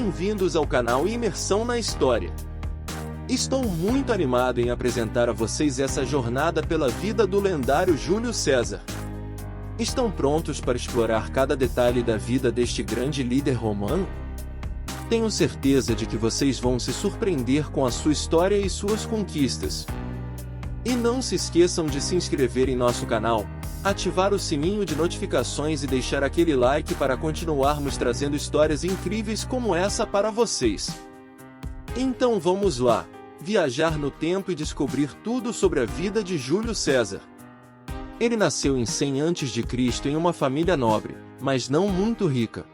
bem-vindos ao canal Imersão na História. Estou muito animado em apresentar a vocês essa jornada pela vida do lendário Júlio César. Estão prontos para explorar cada detalhe da vida deste grande líder romano? Tenho certeza de que vocês vão se surpreender com a sua história e suas conquistas. E não se esqueçam de se inscrever em nosso canal, ativar o sininho de notificações e deixar aquele like para continuarmos trazendo histórias incríveis como essa para vocês. Então vamos lá, viajar no tempo e descobrir tudo sobre a vida de Júlio César. Ele nasceu em 100 a.C. em uma família nobre, mas não muito rica.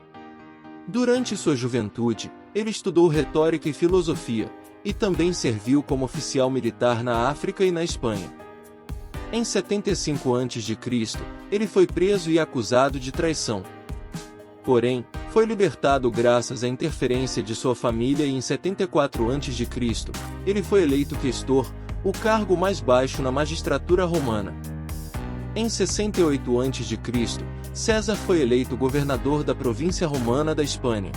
Durante sua juventude, ele estudou retórica e filosofia, e também serviu como oficial militar na África e na Espanha. Em 75 a.C., ele foi preso e acusado de traição. Porém, foi libertado graças à interferência de sua família e em 74 a.C., ele foi eleito questor, o cargo mais baixo na magistratura romana. Em 68 a.C., César foi eleito governador da província romana da Espanha.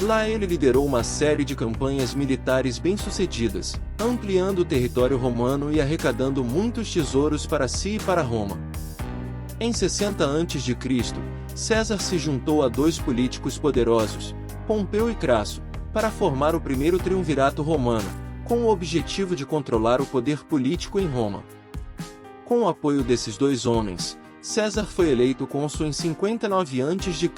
Lá ele liderou uma série de campanhas militares bem-sucedidas, ampliando o território romano e arrecadando muitos tesouros para si e para Roma. Em 60 a.C., César se juntou a dois políticos poderosos, Pompeu e Crasso, para formar o primeiro triunvirato romano, com o objetivo de controlar o poder político em Roma. Com o apoio desses dois homens, César foi eleito cônsul em 59 a.C.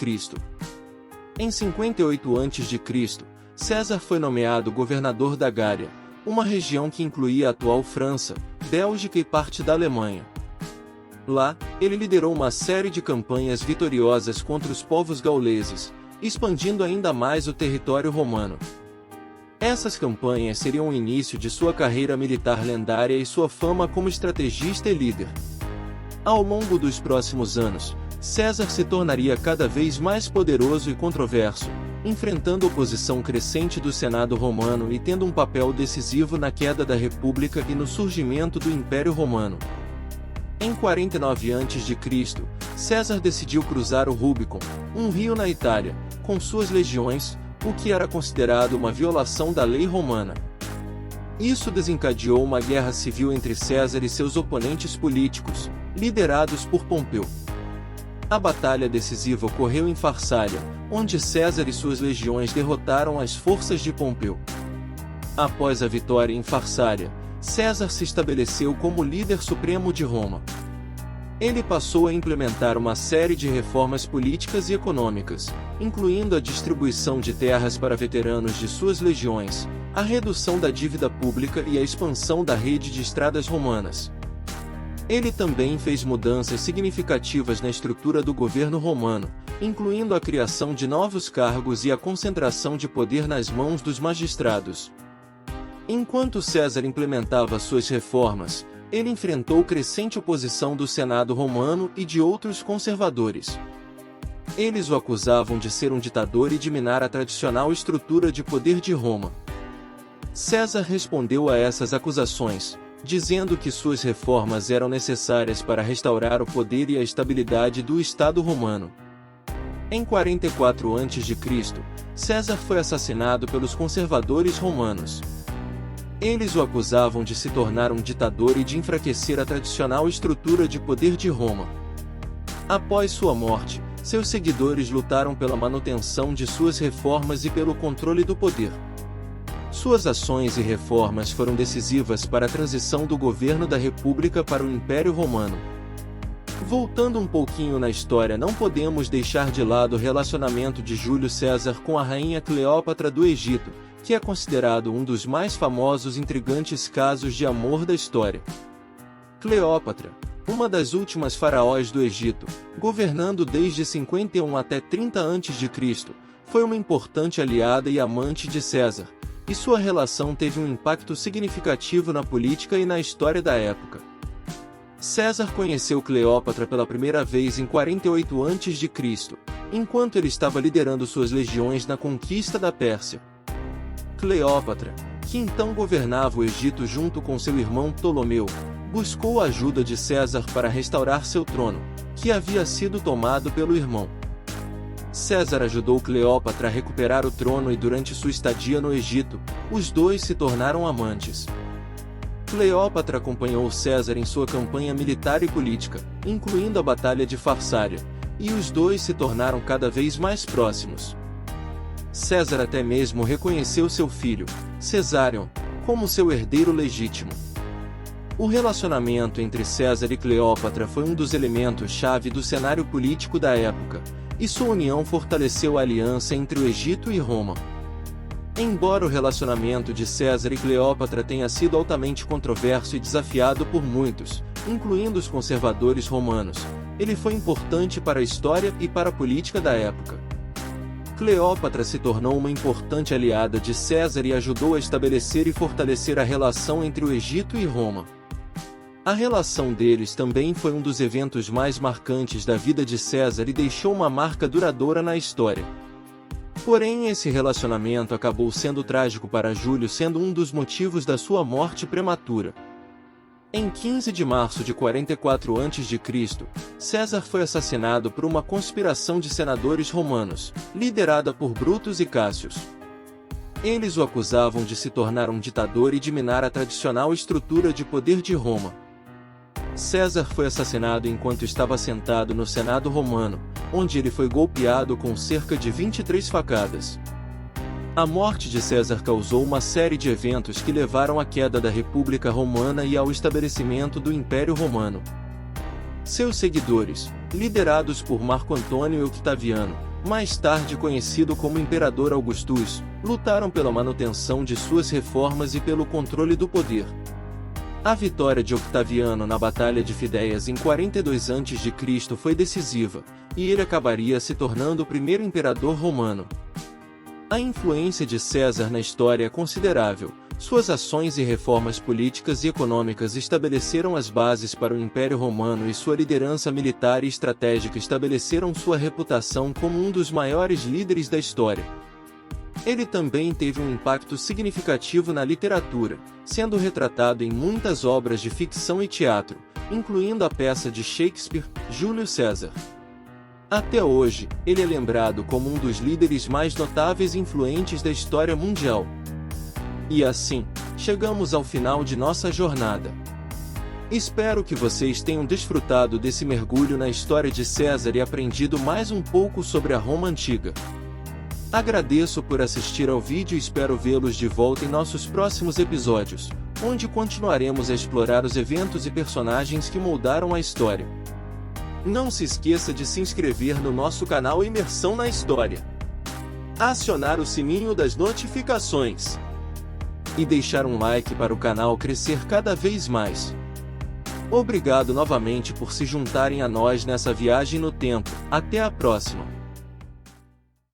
Em 58 a.C., César foi nomeado governador da Gária, uma região que incluía a atual França, Bélgica e parte da Alemanha. Lá, ele liderou uma série de campanhas vitoriosas contra os povos gauleses, expandindo ainda mais o território romano. Essas campanhas seriam o início de sua carreira militar lendária e sua fama como estrategista e líder. Ao longo dos próximos anos, César se tornaria cada vez mais poderoso e controverso, enfrentando oposição crescente do Senado romano e tendo um papel decisivo na queda da República e no surgimento do Império Romano. Em 49 a.C., César decidiu cruzar o Rubicon, um rio na Itália, com suas legiões, o que era considerado uma violação da lei romana. Isso desencadeou uma guerra civil entre César e seus oponentes políticos, liderados por Pompeu. A batalha decisiva ocorreu em Farsália, onde César e suas legiões derrotaram as forças de Pompeu. Após a vitória em Farsália, César se estabeleceu como líder supremo de Roma. Ele passou a implementar uma série de reformas políticas e econômicas, incluindo a distribuição de terras para veteranos de suas legiões, a redução da dívida pública e a expansão da rede de estradas romanas. Ele também fez mudanças significativas na estrutura do governo romano, incluindo a criação de novos cargos e a concentração de poder nas mãos dos magistrados. Enquanto César implementava suas reformas, ele enfrentou crescente oposição do Senado romano e de outros conservadores. Eles o acusavam de ser um ditador e de minar a tradicional estrutura de poder de Roma. César respondeu a essas acusações, dizendo que suas reformas eram necessárias para restaurar o poder e a estabilidade do Estado romano. Em 44 a.C., César foi assassinado pelos conservadores romanos. Eles o acusavam de se tornar um ditador e de enfraquecer a tradicional estrutura de poder de Roma. Após sua morte, seus seguidores lutaram pela manutenção de suas reformas e pelo controle do poder. Suas ações e reformas foram decisivas para a transição do governo da República para o Império Romano. Voltando um pouquinho na história, não podemos deixar de lado o relacionamento de Júlio César com a rainha Cleópatra do Egito, que é considerado um dos mais famosos e intrigantes casos de amor da história. Cleópatra, uma das últimas faraós do Egito, governando desde 51 até 30 a.C., foi uma importante aliada e amante de César, e sua relação teve um impacto significativo na política e na história da época. César conheceu Cleópatra pela primeira vez em 48 a.C., enquanto ele estava liderando suas legiões na conquista da Pérsia. Cleópatra, que então governava o Egito junto com seu irmão Ptolomeu, buscou a ajuda de César para restaurar seu trono, que havia sido tomado pelo irmão. César ajudou Cleópatra a recuperar o trono e durante sua estadia no Egito, os dois se tornaram amantes. Cleópatra acompanhou César em sua campanha militar e política, incluindo a Batalha de Farsália, e os dois se tornaram cada vez mais próximos. César até mesmo reconheceu seu filho, Cesarion, como seu herdeiro legítimo. O relacionamento entre César e Cleópatra foi um dos elementos-chave do cenário político da época, e sua união fortaleceu a aliança entre o Egito e Roma. Embora o relacionamento de César e Cleópatra tenha sido altamente controverso e desafiado por muitos, incluindo os conservadores romanos, ele foi importante para a história e para a política da época. Cleópatra se tornou uma importante aliada de César e ajudou a estabelecer e fortalecer a relação entre o Egito e Roma. A relação deles também foi um dos eventos mais marcantes da vida de César e deixou uma marca duradoura na história. Porém, esse relacionamento acabou sendo trágico para Júlio, sendo um dos motivos da sua morte prematura. Em 15 de março de 44 a.C., César foi assassinado por uma conspiração de senadores romanos, liderada por Brutus e Cássio. Eles o acusavam de se tornar um ditador e de minar a tradicional estrutura de poder de Roma. César foi assassinado enquanto estava sentado no Senado romano, onde ele foi golpeado com cerca de 23 facadas. A morte de César causou uma série de eventos que levaram à queda da República Romana e ao estabelecimento do Império Romano. Seus seguidores, liderados por Marco Antônio e Octaviano, mais tarde conhecido como Imperador Augustus, lutaram pela manutenção de suas reformas e pelo controle do poder. A vitória de Octaviano na Batalha de Fideias em 42 a.C. foi decisiva, e ele acabaria se tornando o primeiro imperador romano. A influência de César na história é considerável. Suas ações e reformas políticas e econômicas estabeleceram as bases para o Império Romano e sua liderança militar e estratégica estabeleceram sua reputação como um dos maiores líderes da história. Ele também teve um impacto significativo na literatura, sendo retratado em muitas obras de ficção e teatro, incluindo a peça de Shakespeare, Júlio César. Até hoje, ele é lembrado como um dos líderes mais notáveis e influentes da história mundial. E assim, chegamos ao final de nossa jornada. Espero que vocês tenham desfrutado desse mergulho na história de César e aprendido mais um pouco sobre a Roma Antiga. Agradeço por assistir ao vídeo e espero vê-los de volta em nossos próximos episódios, onde continuaremos a explorar os eventos e personagens que moldaram a história. Não se esqueça de se inscrever no nosso canal Imersão na História, acionar o sininho das notificações e deixar um like para o canal crescer cada vez mais. Obrigado novamente por se juntarem a nós nessa viagem no tempo. Até a próxima!